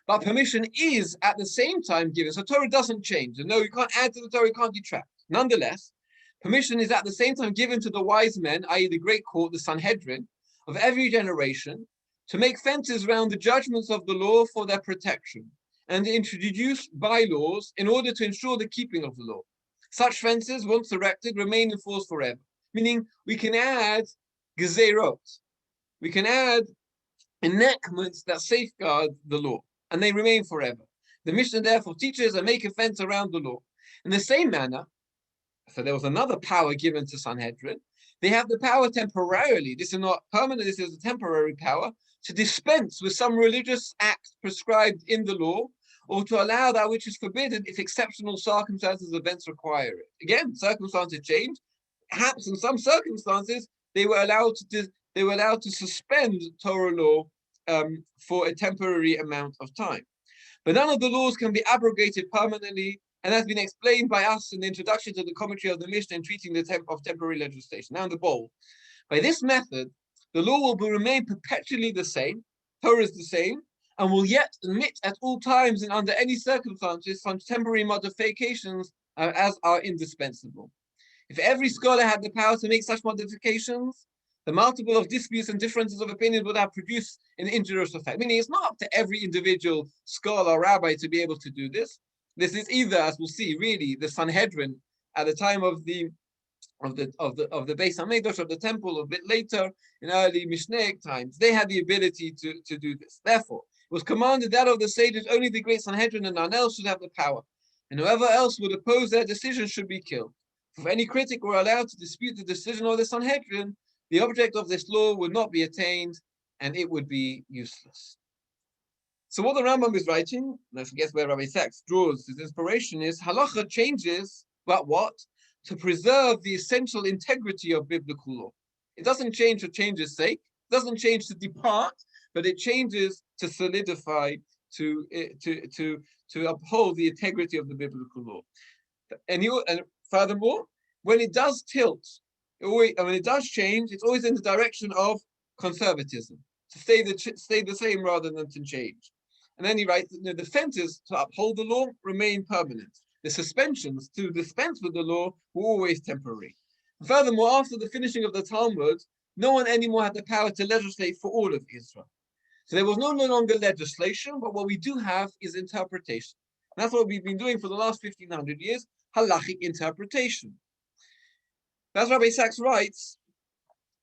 But permission is at the same time given. So Torah doesn't change. And no, you can't add to the Torah, you can't detract. Nonetheless, permission is at the same time given to the wise men, i.e. the great court, the Sanhedrin, of every generation, to make fences around the judgments of the law for their protection, and introduce bylaws in order to ensure the keeping of the law. Such fences, once erected, remain in force forever. Meaning we can add gezerot, we can add enactments that safeguard the law, and they remain forever. The Mishnah therefore teaches and make a fence around the law. In the same manner, so there was another power given to Sanhedrin. They have the power temporarily, this is not permanent, this is a temporary power, to dispense with some religious act prescribed in the law, or to allow that which is forbidden if exceptional circumstances, events require it. Again, circumstances change. Perhaps in some circumstances, they were allowed to they were allowed to suspend Torah law for a temporary amount of time. But none of the laws can be abrogated permanently, and has been explained by us in the introduction to the commentary of the Mishnah in treating of temporary legislation. Now in the bowl, by this method, the law will remain perpetually the same, Torah is the same, and will yet admit at all times and under any circumstances some temporary modifications as are indispensable. If every scholar had the power to make such modifications, the multiple of disputes and differences of opinion would have produced an injurious effect. Meaning, it's not up to every individual scholar or rabbi to be able to do this. This is either, as we'll see, really the Sanhedrin at the time of the Beis Hamikdash of the temple, a bit later in early Mishnaic times, they had the ability to do this. Therefore, it was commanded that of the sages only the great Sanhedrin and none else should have the power, and whoever else would oppose their decision should be killed. If any critic were allowed to dispute the decision of the Sanhedrin, the object of this law would not be attained, and it would be useless. So what the Rambam is writing, and I forget where Rabbi Sachs draws his inspiration, is halacha changes, but what? To preserve the essential integrity of biblical law. It doesn't change for change's sake, it doesn't change to depart, but it changes to solidify, to uphold the integrity of the biblical law. And furthermore, when it does tilt, when it does change, it's always in the direction of conservatism, to stay the same rather than to change. And then he writes that the defenses to uphold the law remain permanent. The suspensions to dispense with the law were always temporary. Furthermore, after the finishing of the Talmud, no one anymore had the power to legislate for all of Israel. So there was no longer legislation, but what we do have is interpretation. And that's what we've been doing for the last 1500 years, halachic interpretation. As Rabbi Sachs writes,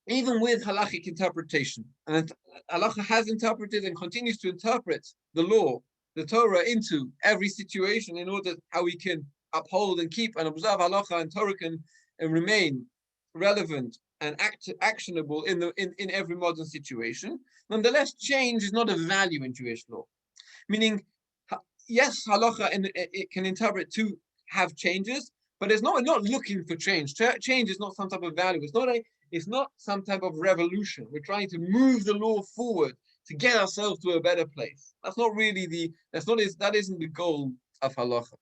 even with halachic interpretation, and Halacha has interpreted and continues to interpret the law, the Torah, into every situation in order how we can uphold and keep and observe Halacha and Torah can and remain relevant and actionable in every modern situation. Nonetheless, change is not a value in Jewish law. Meaning, yes, Halacha and it can interpret to have changes, but we're not looking for change. Change is not some type of value. It's not some type of revolution. We're trying to move the law forward to get ourselves to a better place. That's not really that isn't the goal of halacha.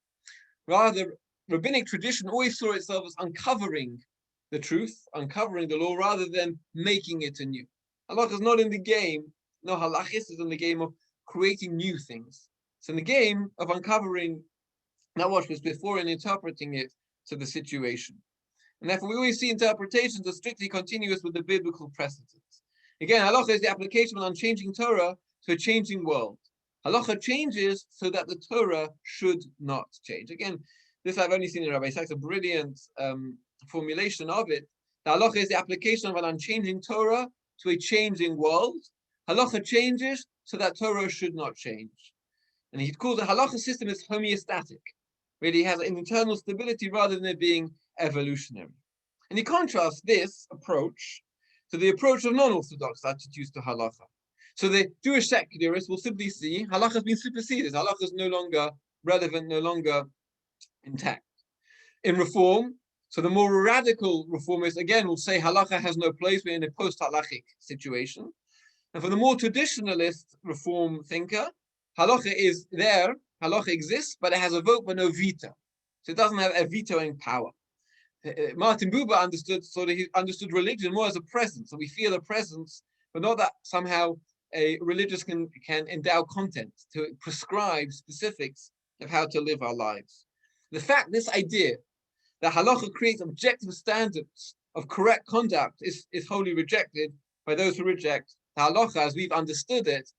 Rather, rabbinic tradition always saw itself as uncovering the truth, uncovering the law, rather than making it anew. Halacha is not in the game. No, halachis is in the game of creating new things. It's in the game of uncovering not what was before and interpreting it to the situation. And therefore, we always see interpretations as strictly continuous with the biblical precedents. Again, halacha is the application of an unchanging Torah to a changing world. Halacha changes so that the Torah should not change. Again, this I've only seen in Rabbi Sachs, a brilliant formulation of it. The halacha is the application of an unchanging Torah to a changing world. Halacha changes so that Torah should not change. And he calls the halacha system as homeostatic. Really has an internal stability rather than it being evolutionary. And he contrasts this approach to the approach of non-Orthodox attitudes to halacha. So the Jewish secularists will simply see halacha has been superseded. Halacha is no longer relevant, no longer intact. In Reform, so the more radical reformists again will say halacha has no place, we're in a post-halachic situation. And for the more traditionalist Reform thinker, halacha is there, halacha exists, but it has a vote but no veto. So it doesn't have a vetoing power. Martin Buber he understood religion more as a presence. So we feel a presence, but not that somehow a religious can endow content to prescribe specifics of how to live our lives. This idea that halacha creates objective standards of correct conduct is wholly rejected by those who reject the halacha as we've understood it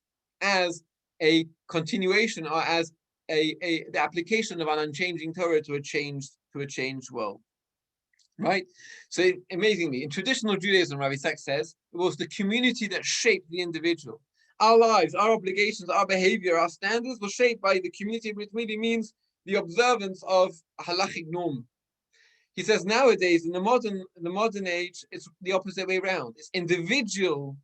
as a continuation or as the application of an unchanging Torah to a changed world. Right? So amazingly, in traditional Judaism, Rabbi Sachs says, it was the community that shaped the individual. Our lives, our obligations, our behavior, our standards were shaped by the community, which really means the observance of a halachic norm. He says nowadays, in the modern age, it's the opposite way around. It's individual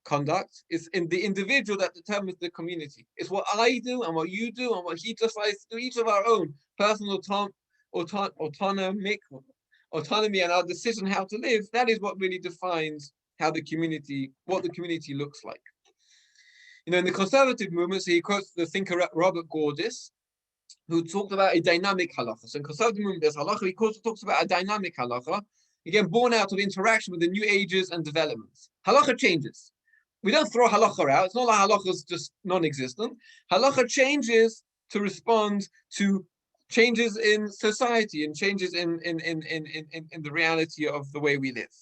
conduct. It's in the individual that determines the community. It's what I do and what you do and what he decides to do, each of our own personal autonomy and our decision how to live. That is what really defines what the community looks like. In the conservative movement, so he quotes the thinker Robert Gordis, who talked about a dynamic halacha. So in conservative movement, there's halacha. He also talks about a dynamic halacha, again, born out of interaction with the new ages and developments. Halacha changes. We don't throw halacha out. It's not like halacha is just non-existent. Halacha changes to respond to changes in society and changes in the reality of the way we live.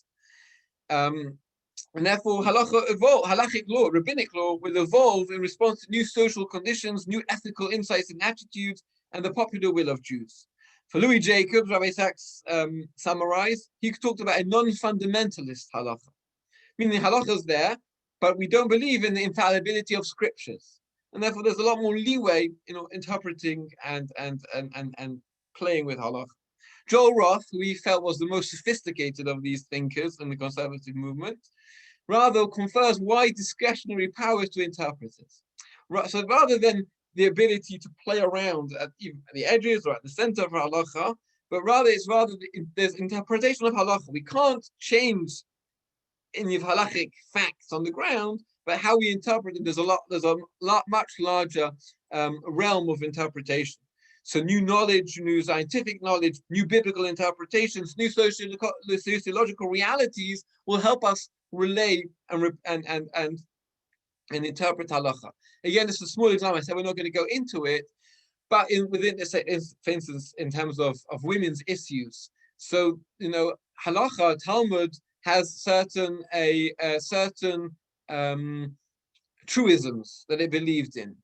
And therefore, halachic law, rabbinic law, will evolve in response to new social conditions, new ethical insights and attitudes, and the popular will of Jews. For Louis Jacobs, Rabbi Sachs summarized, he talked about a non-fundamentalist halacha, meaning halacha is there, but we don't believe in the infallibility of scriptures, and therefore there's a lot more leeway, interpreting and playing with halacha. Joel Roth, who he felt was the most sophisticated of these thinkers in the conservative movement, rather confers wide discretionary powers to interpreters. So rather than the ability to play around at the edges or at the center of halacha, but there's interpretation of halacha. We can't change any of halachic facts on the ground, but how we interpret it, there's a much larger realm of interpretation. So new knowledge, new scientific knowledge, new biblical interpretations, new sociological realities will help us relay and interpret halacha. Again, this is a small example. I said we're not going to go into it, but within this, for instance, in terms of women's issues. So halacha, Talmud has certain truisms that it believed in.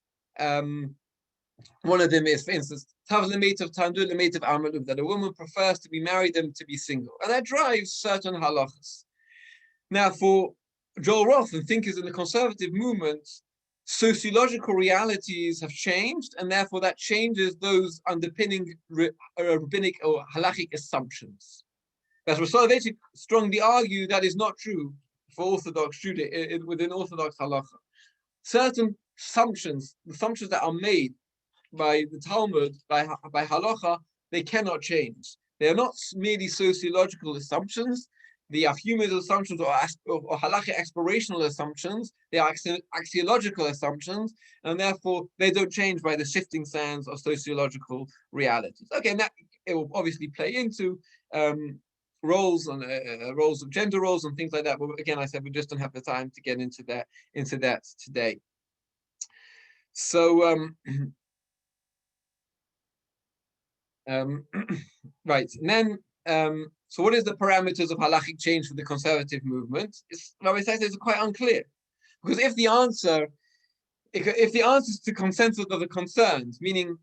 One of them is, for instance, that a woman prefers to be married than to be single. And that drives certain halachas. Now, for Joel Roth and thinkers in the conservative movement, sociological realities have changed, and therefore that changes those underpinning rabbinic or halachic assumptions. As Soloveitchik strongly argue, that is not true for Orthodox Judaism within Orthodox halacha. Certain assumptions that are made by the Talmud, by halacha, they cannot change. They are not merely sociological assumptions. They are human assumptions or halachic explorational assumptions. They are axiological assumptions, and therefore they don't change by the shifting sands of sociological realities. Okay, and that it will obviously play into roles of gender roles and things like that. But again, I said we just don't have the time to get into that today. So right, and then so what is the parameters of halachic change for the conservative movement? Rabbi says it's quite unclear, because if the answer is to consensus of the concerned, meaning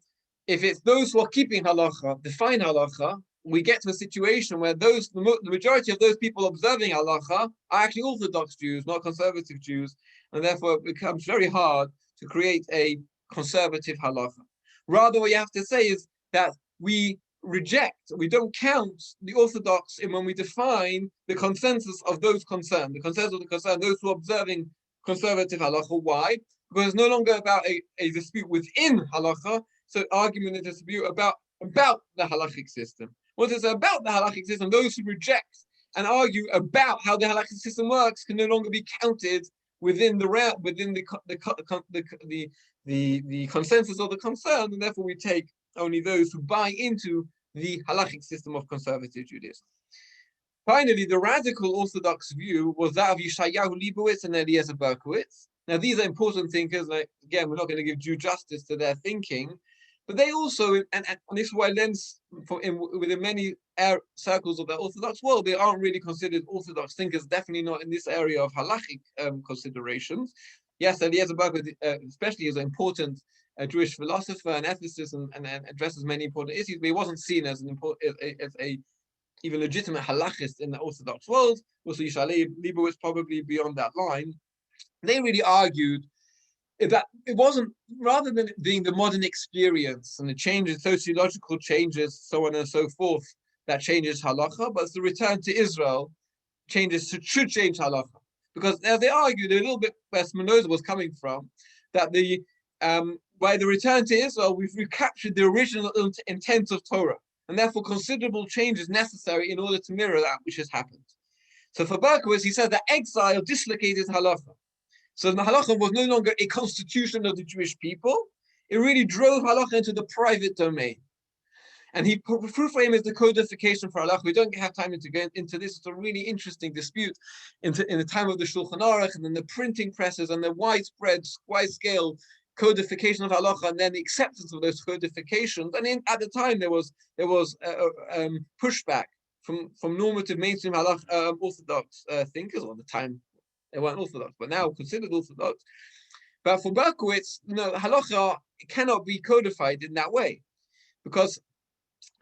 if it's those who are keeping halacha, define halacha, we get to a situation where the majority of those people observing halacha are actually Orthodox Jews, not conservative Jews, and therefore it becomes very hard to create a conservative halacha. Rather, what you have to say is that we don't count the Orthodox in when we define the consensus of those concerned, those who are observing conservative halacha. Why? Because it's no longer about a dispute within halacha, so argument and dispute about the halachic system. What is about the halachic system? Those who reject and argue about how the halachic system works can no longer be counted within the consensus of the concern, and therefore we take only those who buy into the halachic system of conservative Judaism. Finally, the radical Orthodox view was that of Yeshayahu Leibowitz and Eliezer Berkowitz. Now, these are important thinkers. Again, we're not going to give due justice to their thinking, but they also, and this is why lens within many circles of the Orthodox world, they aren't really considered Orthodox thinkers, definitely not in this area of halachic considerations. Yes, Eliezer Berkowitz especially is an important Jewish philosopher and ethicist and addresses many important issues, but he wasn't seen as a even legitimate halachist in the Orthodox world. Also, Yeshayahu Leibowitz probably beyond that line. They really argued that it wasn't, rather than it being the modern experience and the changes, sociological changes, so on and so forth, that changes halacha, but it's the return to Israel should change halacha. Because as they argued a little bit where Spinoza was coming from, that by the return to Israel, we've recaptured the original intent of Torah, and therefore considerable change is necessary in order to mirror that which has happened. So for Berkowitz, he said that exile dislocated halacha. So the halacha was no longer a constitution of the Jewish people. It really drove halacha into the private domain. And he proof for him is the codification for halacha. We don't have time to go into this. It's a really interesting dispute in the time of the Shulchan Aruch, and then the printing presses and the widespread, wide-scale codification of halacha, and then the acceptance of those codifications. And at the time, there was pushback from normative mainstream halacha orthodox thinkers. Or at the time, they weren't orthodox, but now considered orthodox. But for Berkowitz, halacha cannot be codified in that way, because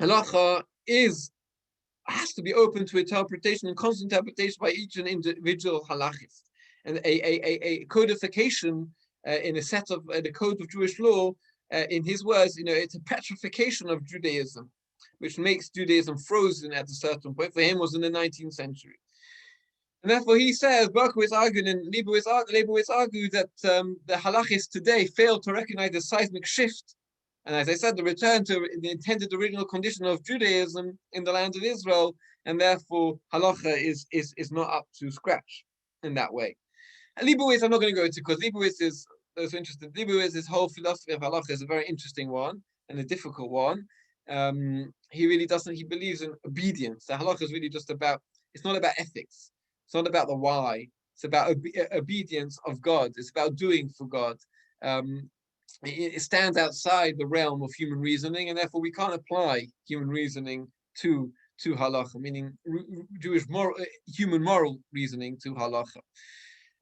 halacha has to be open to interpretation and constant interpretation by each and individual halachist. And a codification in a set of the code of Jewish law, in his words, it's a petrification of Judaism, which makes Judaism frozen at a certain point. For him, was in the 19th century. And therefore, he says, Berkowitz argued and Leibowitz argued that the halachists today fail to recognize the seismic shift. And as I said, the return to the intended original condition of Judaism in the land of Israel, and therefore halacha is not up to scratch in that way. And Leibowitz, I'm not going to go into, because Leibowitz is those interested. Leibowitz's whole philosophy of halacha is a very interesting one and a difficult one. He really doesn't. He believes in obedience. The halacha is really just about. It's not about ethics. It's not about the why. It's about obedience of God. It's about doing for God. It stands outside the realm of human reasoning, and therefore we can't apply human reasoning to halacha, meaning human moral reasoning to halacha.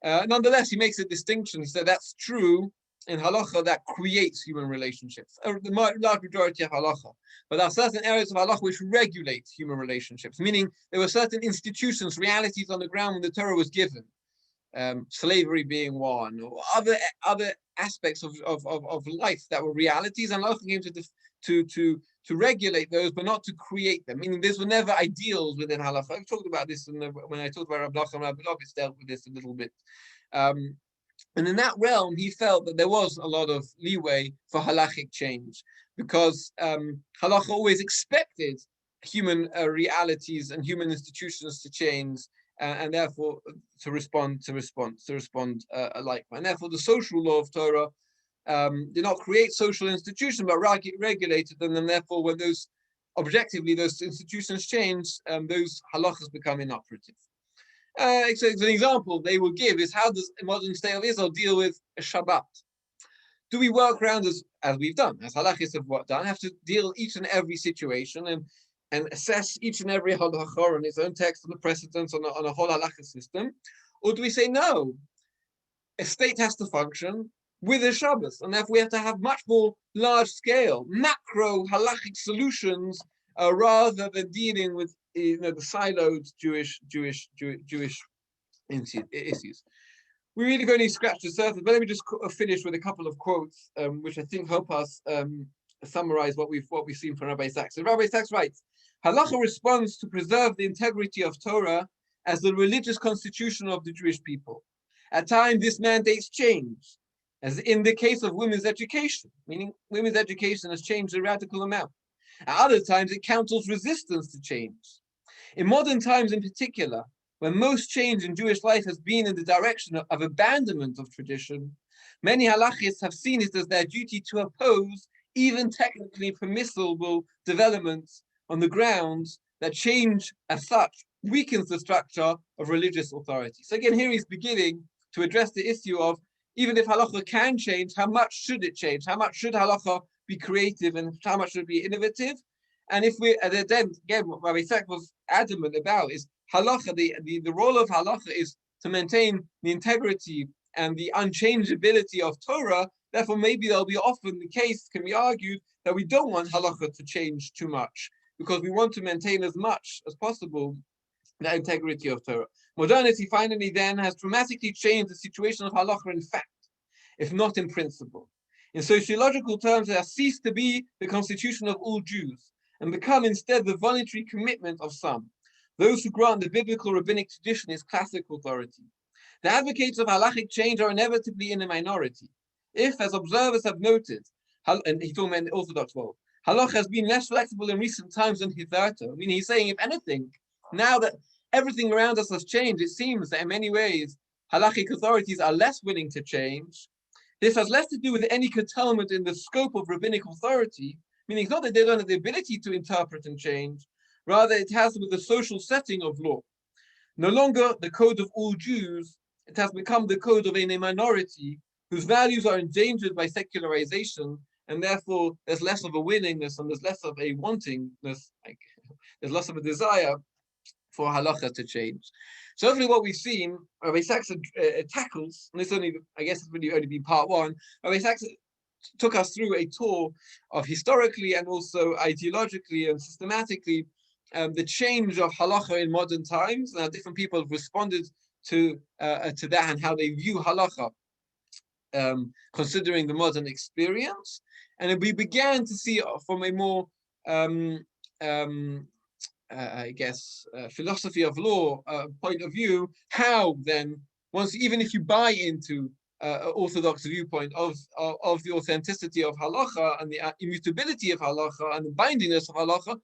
Nonetheless, he makes a distinction. He said that's true in halacha that creates human relationships, the large majority of halacha. But there are certain areas of halacha which regulate human relationships, meaning there were certain institutions, realities on the ground when the Torah was given. Slavery being one, or other aspects of life that were realities, and halacha came to regulate those, but not to create them. Meaning, these were never ideals within halacha. I've talked about this when I talked about Rabbi and Rabbi dealt with this a little bit. And in that realm, he felt that there was a lot of leeway for halachic change, because halacha always expected human realities and human institutions to change, and therefore to respond alike. And therefore, the social law of Torah did not create social institutions, but regulated them. And therefore, when those institutions change, those halachas become inoperative. So an example they will give is, how does a modern state of Israel deal with a Shabbat? Do we work around as we've done, as halachis have done, have to deal each and every situation and assess each and every halacha on its own text, on the precedents, on a whole halacha system? Or do we say, no, a state has to function with a Shabbos, and therefore we have to have much more large-scale, macro halachic solutions, rather than dealing with the siloed Jewish issues. We really only scratched the surface, but let me just finish with a couple of quotes, which I think help us summarize what we've seen from Rabbi Sachs. So Rabbi Sachs writes, halacha responds to preserve the integrity of Torah as the religious constitution of the Jewish people. At times, this mandates change, as in the case of women's education, meaning women's education has changed a radical amount. At other times, it counsels resistance to change. In modern times in particular, when most change in Jewish life has been in the direction of abandonment of tradition, many halachists have seen it as their duty to oppose even technically permissible developments on the grounds that change as such weakens the structure of religious authority. So again, here he's beginning to address the issue of, even if halacha can change, how much should it change? How much should halacha be creative, and how much should it be innovative? And if we then again, what Rabbi Sachs was adamant about is halacha. The role of halacha is to maintain the integrity and the unchangeability of Torah. Therefore, maybe there'll be often the case can be argued that we don't want halacha to change too much, because we want to maintain as much as possible the integrity of Torah. Modernity finally then has dramatically changed the situation of halacha in fact, if not in principle. In sociological terms, it has ceased to be the constitution of all Jews and become instead the voluntary commitment of some, those who grant the biblical rabbinic tradition its classic authority. The advocates of halachic change are inevitably in a minority. If, as observers have noted, and he's talking about the Orthodox world, halacha has been less flexible in recent times than hitherto. I mean, he's saying, if anything, now that everything around us has changed. It seems that in many ways, halachic authorities are less willing to change. This has less to do with any curtailment in the scope of rabbinic authority, meaning it's not that they don't have the ability to interpret and change, rather it has to do with the social setting of law. No longer the code of all Jews, it has become the code of a minority whose values are endangered by secularization, and therefore there's less of a willingness and there's less of a wantingness, like there's less of a desire for halacha to change. So hopefully what we've seen, Rabbi Sachs tackles, and this only, I guess it's really only been part one, Rabbi Sachs took us through a tour of historically and also ideologically and systematically the change of halacha in modern times, and how different people have responded to that and how they view halacha, considering the modern experience. And we began to see from a more I guess, philosophy of law point of view, how then, once, even if you buy into orthodox viewpoint of the authenticity of halacha and the immutability of halacha and the bindingness of halacha,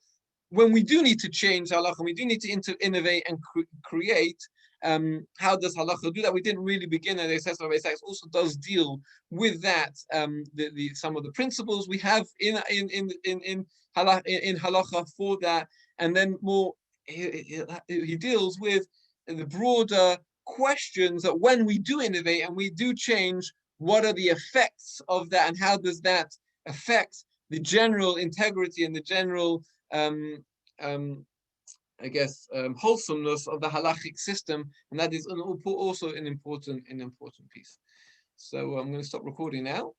when we do need to change halacha, we do need to innovate and create. How does halacha do that? We didn't really begin, and Rabbi Sachs also does deal with that. Some of the principles we have in halacha for that, and then more he deals with the broader questions that when we do innovate and we do change, what are the effects of that, and how does that affect the general integrity and the general wholesomeness of the halachic system, and that is also an important piece. So I'm going to stop recording now.